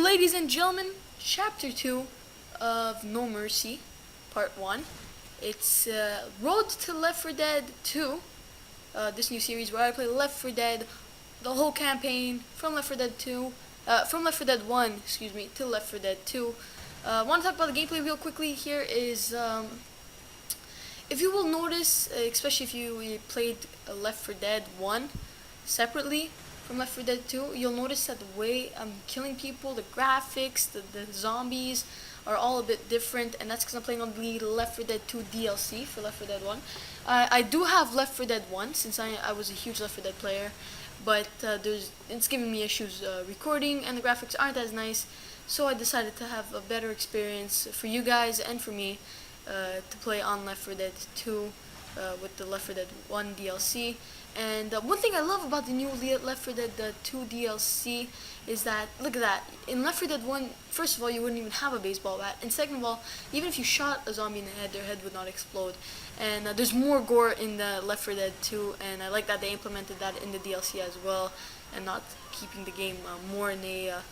ladies and gentlemen, Chapter 2 of No Mercy, Part 1. It's Road to Left4Dead 2, this new series where I play Left 4 Dead, the whole campaign from Left 4 Dead 2, from Left 4 Dead 1, excuse me, to Left 4 Dead 2. I want to talk about the gameplay real quickly. Here is, if you will notice, especially if you played Left 4 Dead 1 separately from Left 4 Dead 2, you'll notice that the way I'm killing people, the graphics, the zombies are all a bit different, and that's because I'm playing on the Left 4 Dead 2 DLC for Left 4 Dead 1. I do have Left 4 Dead 1 since I was a huge Left 4 Dead player, but it's giving me issues recording, and the graphics aren't as nice, so I decided to have a better experience for you guys and for me to play on Left 4 Dead 2 with the Left 4 Dead 1 DLC. And one thing I love about the new Left 4 Dead 2 DLC is that, look at that, in Left 4 Dead 1, first of all, you wouldn't even have a baseball bat, and second of all, even if you shot a zombie in the head, their head would not explode. And there's more gore in the Left 4 Dead 2, and I like that they implemented that in the DLC as well, and not keeping the game more in a,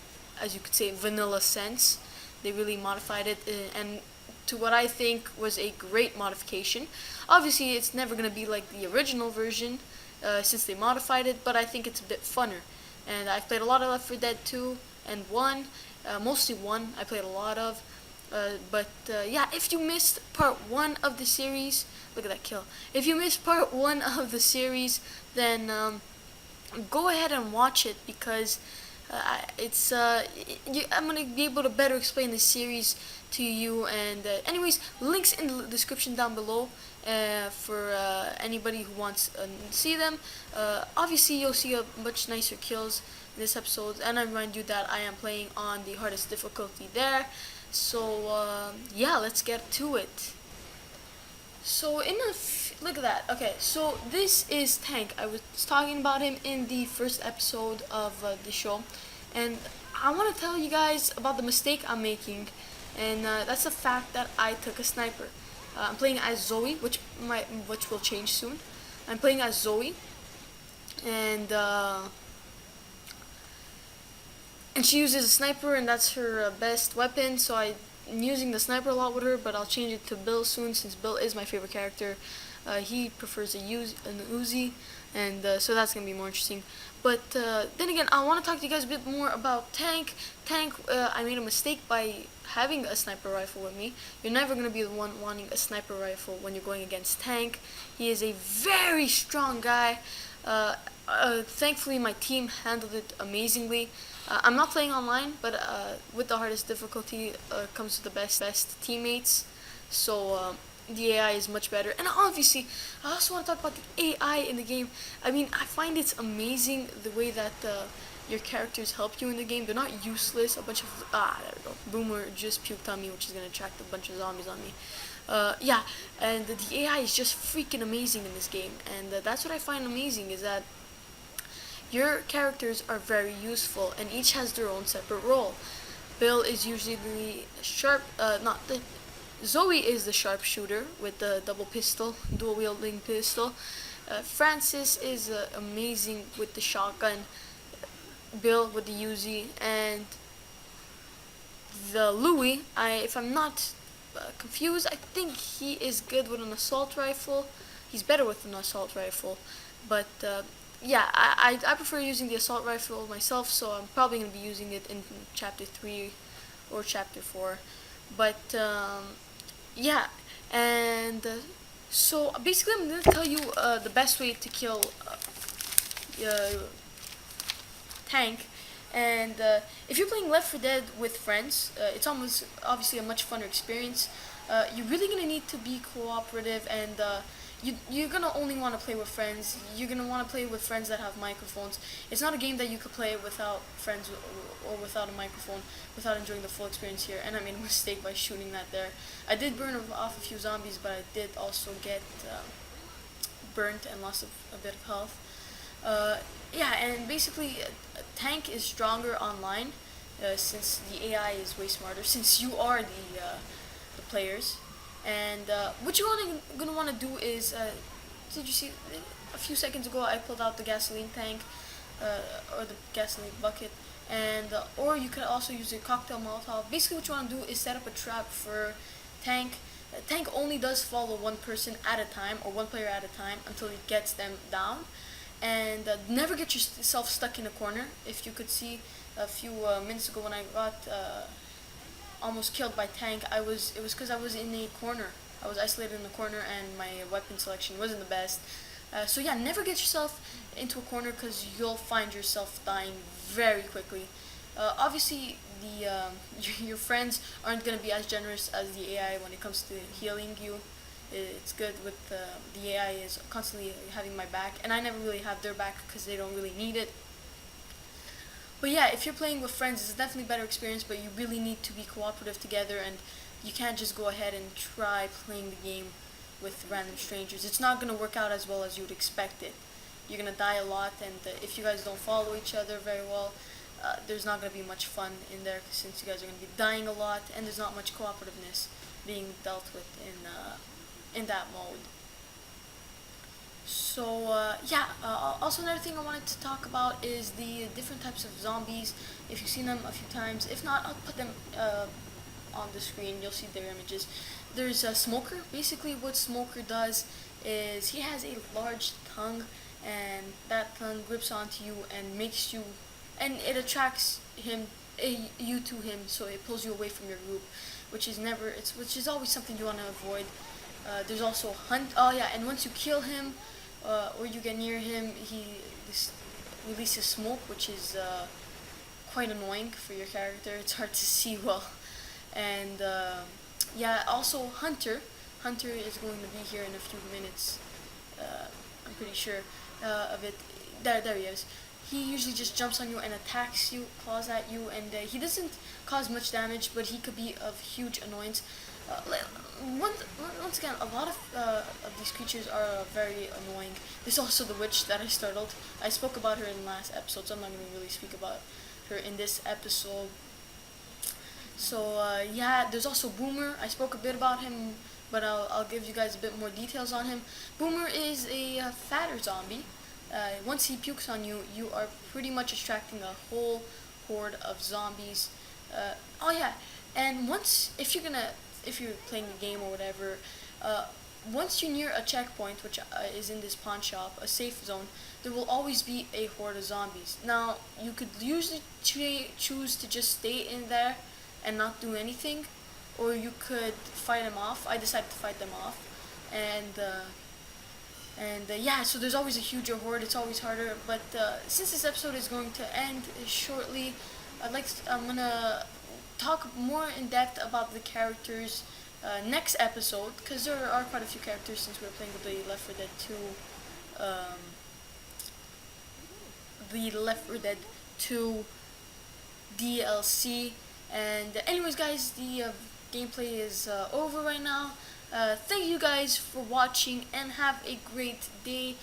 as you could say, vanilla sense. They really modified it, and to what I think was a great modification. Obviously, it's never going to be like the original version, since they modified it, but I think it's a bit funner. And I've played a lot of Left 4 Dead 2 and 1, mostly 1 I played a lot of, but yeah, if you missed part 1 of the series, look at that kill, if you missed part 1 of the series, then go ahead and watch it, because I'm going to be able to better explain the series to you. And anyways, links in the description down below for anybody who wants to see them. Obviously, you'll see a much nicer kills in this episode, and I remind you that I am playing on the hardest difficulty there. So yeah, let's get to it. So look at that. Okay, so this is Tank. I was talking about him in the first episode of the show, and I want to tell you guys about the mistake I'm making, and that's the fact that I took a sniper. I'm playing as Zoe, which will change soon. I'm playing as Zoe, and she uses a sniper, and that's her best weapon. So I'm using the sniper a lot with her, but I'll change it to Bill soon, since Bill is my favorite character. He prefers an Uzi, and so that's gonna be more interesting. But then again, I want to talk to you guys a bit more about Tank. I made a mistake by having a sniper rifle with me. You're never gonna be the one wanting a sniper rifle when you're going against Tank. He is a very strong guy. Thankfully, my team handled it amazingly. I'm not playing online, but with the hardest difficulty comes with the best teammates. So the AI is much better. And obviously, I also want to talk about the AI in the game. I mean, I find it's amazing the way that your characters help you in the game. They're not useless. A bunch of there we go. Boomer just puked on me, which is gonna attract a bunch of zombies on me. Yeah, and the AI is just freaking amazing in this game, and that's what I find amazing, is that your characters are very useful, and each has their own separate role. Bill is usually the Zoe is the sharpshooter with the dual wielding pistol. Francis is amazing with the shotgun. Bill with the Uzi, and the Louis, if I'm not confused, I think he is good with an assault rifle. He's better with an assault rifle, but yeah, I prefer using the assault rifle myself, so I'm probably going to be using it in Chapter 3 or Chapter 4. But yeah, and so basically I'm going to tell you the best way to kill Tank. And if you're playing Left 4 Dead with friends, it's almost obviously a much funner experience. You're really going to need to be cooperative, and you're going to only want to play with friends. You're going to want to play with friends that have microphones. It's not a game that you could play without friends or without a microphone, without enjoying the full experience here. And I made a mistake by shooting that there. I did burn off a few zombies, but I did also get burnt and lost a bit of health. Yeah, and basically, Tank is stronger online, since the AI is way smarter, since you are the players. And what you're gonna want to do is, did you see a few seconds ago I pulled out the gasoline tank, or the gasoline bucket, and or you could also use a cocktail Molotov. Basically, what you want to do is set up a trap for tank. Tank only does follow one person at a time, or one player at a time, until it gets them down. And never get yourself stuck in a corner. If you could see a few minutes ago when I got almost killed by tank, it was because I was in a corner. I was isolated in a corner, and my weapon selection wasn't the best. So yeah, never get yourself into a corner, because you'll find yourself dying very quickly. Obviously, your friends aren't gonna be as generous as the AI when it comes to healing you. It's good with the AI is constantly having my back, and I never really have their back because they don't really need it. But yeah, if you're playing with friends, it's definitely a better experience, but you really need to be cooperative together, and you can't just go ahead and try playing the game with random strangers. It's not going to work out as well as you would expect it. You're going to die a lot, and if you guys don't follow each other very well, there's not going to be much fun in there, since you guys are going to be dying a lot, and there's not much cooperativeness being dealt with in that mode. So yeah, also another thing I wanted to talk about is the different types of zombies. If you've seen them a few times, if not, I'll put them on the screen. You'll see their images. There's a Smoker. Basically, what Smoker does is he has a large tongue, and that tongue grips onto you and makes you, and it attracts you to him, so it pulls you away from your group, which is which is always something you want to avoid. There's also Hunt. Oh yeah, and once you kill him, or you get near him, releases smoke, which is quite annoying for your character. It's hard to see well. And yeah, also Hunter. Hunter is going to be here in a few minutes. I'm pretty sure of it. There he is. He usually just jumps on you and attacks you, claws at you, and he doesn't cause much damage, but he could be of huge annoyance. Once again, a lot of these creatures are very annoying. There's also the witch that I startled. I spoke about her in the last episode, so I'm not going to really speak about her in this episode. So yeah, there's also Boomer. I spoke a bit about him, but I'll give you guys a bit more details on him. Boomer is a fatter zombie. Once he pukes on you, you are pretty much attracting a whole horde of zombies. Oh yeah, and if you're playing the game or whatever, once you're near a checkpoint, which is in this pawn shop, a safe zone, there will always be a horde of zombies. Now, you could usually choose to just stay in there and not do anything, or you could fight them off. I decided to fight them off, and yeah, so there's always a huger horde. It's always harder, but since this episode is going to end shortly, I'm gonna talk more in depth about the characters next episode, because there are quite a few characters since we're playing with the Left 4 Dead 2 DLC. And anyways, guys, the gameplay is over right now. Thank you guys for watching, and have a great day.